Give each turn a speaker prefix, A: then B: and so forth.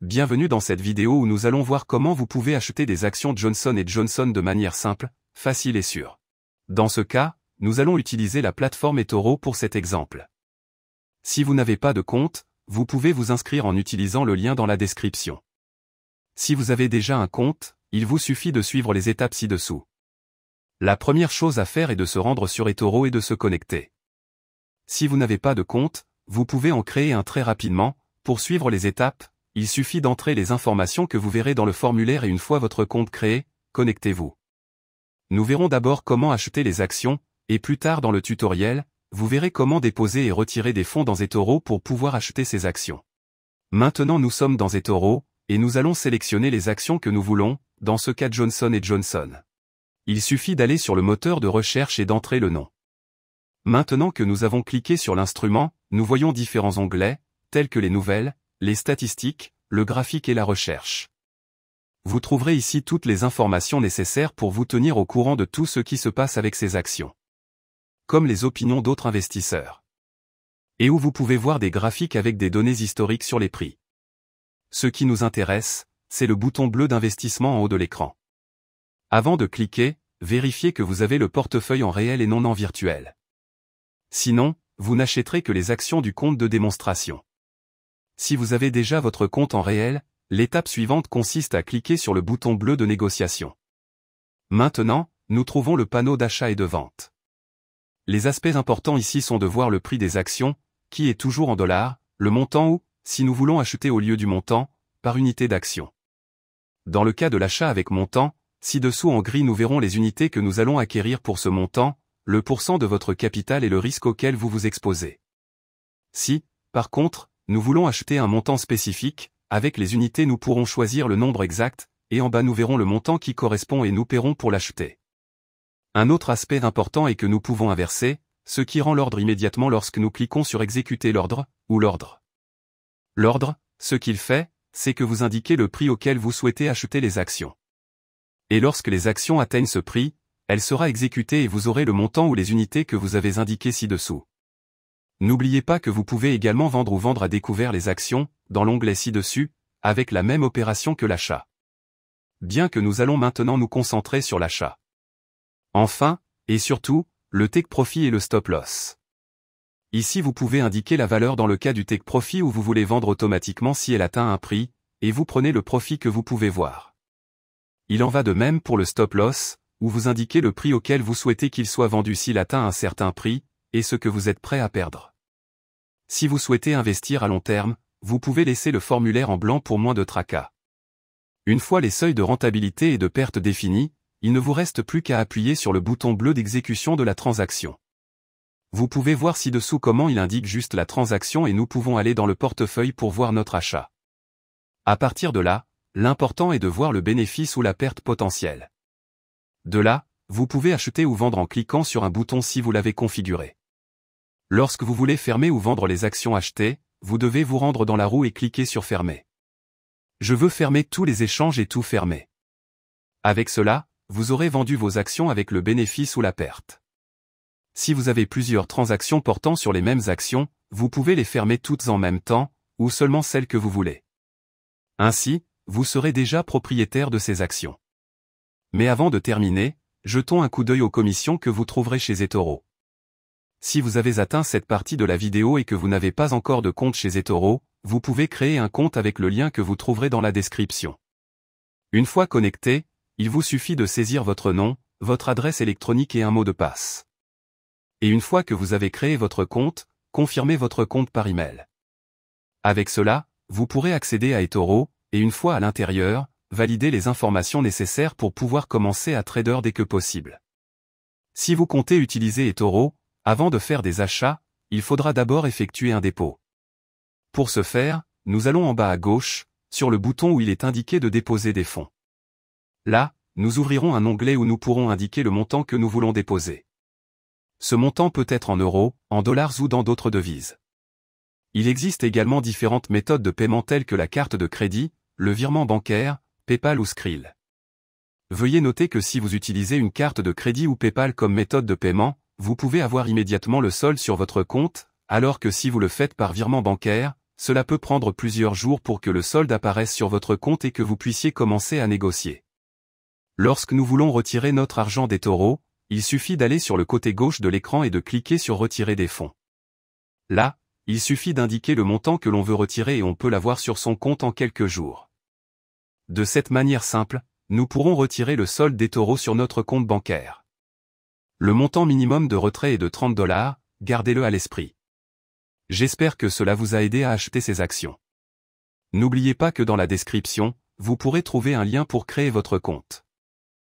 A: Bienvenue dans cette vidéo où nous allons voir comment vous pouvez acheter des actions Johnson & Johnson de manière simple, facile et sûre. Dans ce cas, nous allons utiliser la plateforme eToro pour cet exemple. Si vous n'avez pas de compte, vous pouvez vous inscrire en utilisant le lien dans la description. Si vous avez déjà un compte, il vous suffit de suivre les étapes ci-dessous. La première chose à faire est de se rendre sur eToro et de se connecter. Si vous n'avez pas de compte, vous pouvez en créer un très rapidement. Pour suivre les étapes, il suffit d'entrer les informations que vous verrez dans le formulaire et une fois votre compte créé, connectez-vous. Nous verrons d'abord comment acheter les actions, et plus tard dans le tutoriel, vous verrez comment déposer et retirer des fonds dans eToro pour pouvoir acheter ces actions. Maintenant nous sommes dans eToro, et nous allons sélectionner les actions que nous voulons, dans ce cas Johnson & Johnson. Il suffit d'aller sur le moteur de recherche et d'entrer le nom. Maintenant que nous avons cliqué sur l'instrument, nous voyons différents onglets, tels que les nouvelles, les statistiques, le graphique et la recherche. Vous trouverez ici toutes les informations nécessaires pour vous tenir au courant de tout ce qui se passe avec ces actions. Comme les opinions d'autres investisseurs. Et où vous pouvez voir des graphiques avec des données historiques sur les prix. Ce qui nous intéresse, c'est le bouton bleu d'investissement en haut de l'écran. Avant de cliquer, vérifiez que vous avez le portefeuille en réel et non en virtuel. Sinon, vous n'achèterez que les actions du compte de démonstration. Si vous avez déjà votre compte en réel, l'étape suivante consiste à cliquer sur le bouton bleu de négociation. Maintenant, nous trouvons le panneau d'achat et de vente. Les aspects importants ici sont de voir le prix des actions, qui est toujours en dollars, le montant ou, si nous voulons acheter au lieu du montant, par unité d'action. Dans le cas de l'achat avec montant, ci-dessous en gris nous verrons les unités que nous allons acquérir pour ce montant, le pourcent de votre capital et le risque auquel vous vous exposez. Si, par contre, nous voulons acheter un montant spécifique, avec les unités nous pourrons choisir le nombre exact, et en bas nous verrons le montant qui correspond et nous paierons pour l'acheter. Un autre aspect important est que nous pouvons inverser, ce qui rend l'ordre immédiatement lorsque nous cliquons sur exécuter l'ordre, ou l'ordre. L'ordre, ce qu'il fait, c'est que vous indiquez le prix auquel vous souhaitez acheter les actions. Et lorsque les actions atteignent ce prix, elle sera exécutée et vous aurez le montant ou les unités que vous avez indiquées ci-dessous. N'oubliez pas que vous pouvez également vendre ou vendre à découvert les actions, dans l'onglet ci-dessus, avec la même opération que l'achat. Bien que nous allons maintenant nous concentrer sur l'achat. Enfin, et surtout, le take profit et le stop loss. Ici vous pouvez indiquer la valeur dans le cas du take profit où vous voulez vendre automatiquement si elle atteint un prix, et vous prenez le profit que vous pouvez voir. Il en va de même pour le stop loss, où vous indiquez le prix auquel vous souhaitez qu'il soit vendu s'il atteint un certain prix, et ce que vous êtes prêt à perdre. Si vous souhaitez investir à long terme, vous pouvez laisser le formulaire en blanc pour moins de tracas. Une fois les seuils de rentabilité et de perte définis, il ne vous reste plus qu'à appuyer sur le bouton bleu d'exécution de la transaction. Vous pouvez voir ci-dessous comment il indique juste la transaction et nous pouvons aller dans le portefeuille pour voir notre achat. À partir de là, l'important est de voir le bénéfice ou la perte potentielle. De là, vous pouvez acheter ou vendre en cliquant sur un bouton si vous l'avez configuré. Lorsque vous voulez fermer ou vendre les actions achetées, vous devez vous rendre dans la roue et cliquer sur fermer. Je veux fermer tous les échanges et tout fermer. Avec cela, vous aurez vendu vos actions avec le bénéfice ou la perte. Si vous avez plusieurs transactions portant sur les mêmes actions, vous pouvez les fermer toutes en même temps, ou seulement celles que vous voulez. Ainsi, vous serez déjà propriétaire de ces actions. Mais avant de terminer, jetons un coup d'œil aux commissions que vous trouverez chez eToro. Si vous avez atteint cette partie de la vidéo et que vous n'avez pas encore de compte chez eToro, vous pouvez créer un compte avec le lien que vous trouverez dans la description. Une fois connecté, il vous suffit de saisir votre nom, votre adresse électronique et un mot de passe. Et une fois que vous avez créé votre compte, confirmez votre compte par email. Avec cela, vous pourrez accéder à eToro, et une fois à l'intérieur, valider les informations nécessaires pour pouvoir commencer à trader dès que possible. Si vous comptez utiliser eToro, avant de faire des achats, il faudra d'abord effectuer un dépôt. Pour ce faire, nous allons en bas à gauche, sur le bouton où il est indiqué de déposer des fonds. Là, nous ouvrirons un onglet où nous pourrons indiquer le montant que nous voulons déposer. Ce montant peut être en euros, en dollars ou dans d'autres devises. Il existe également différentes méthodes de paiement telles que la carte de crédit, le virement bancaire, PayPal ou Skrill. Veuillez noter que si vous utilisez une carte de crédit ou PayPal comme méthode de paiement, vous pouvez avoir immédiatement le solde sur votre compte, alors que si vous le faites par virement bancaire, cela peut prendre plusieurs jours pour que le solde apparaisse sur votre compte et que vous puissiez commencer à négocier. Lorsque nous voulons retirer notre argent d'eToro, il suffit d'aller sur le côté gauche de l'écran et de cliquer sur Retirer des fonds. Là, il suffit d'indiquer le montant que l'on veut retirer et on peut l'avoir sur son compte en quelques jours. De cette manière simple, nous pourrons retirer le solde d'eToro sur notre compte bancaire. Le montant minimum de retrait est de 30 $, gardez-le à l'esprit. J'espère que cela vous a aidé à acheter ces actions. N'oubliez pas que dans la description, vous pourrez trouver un lien pour créer votre compte.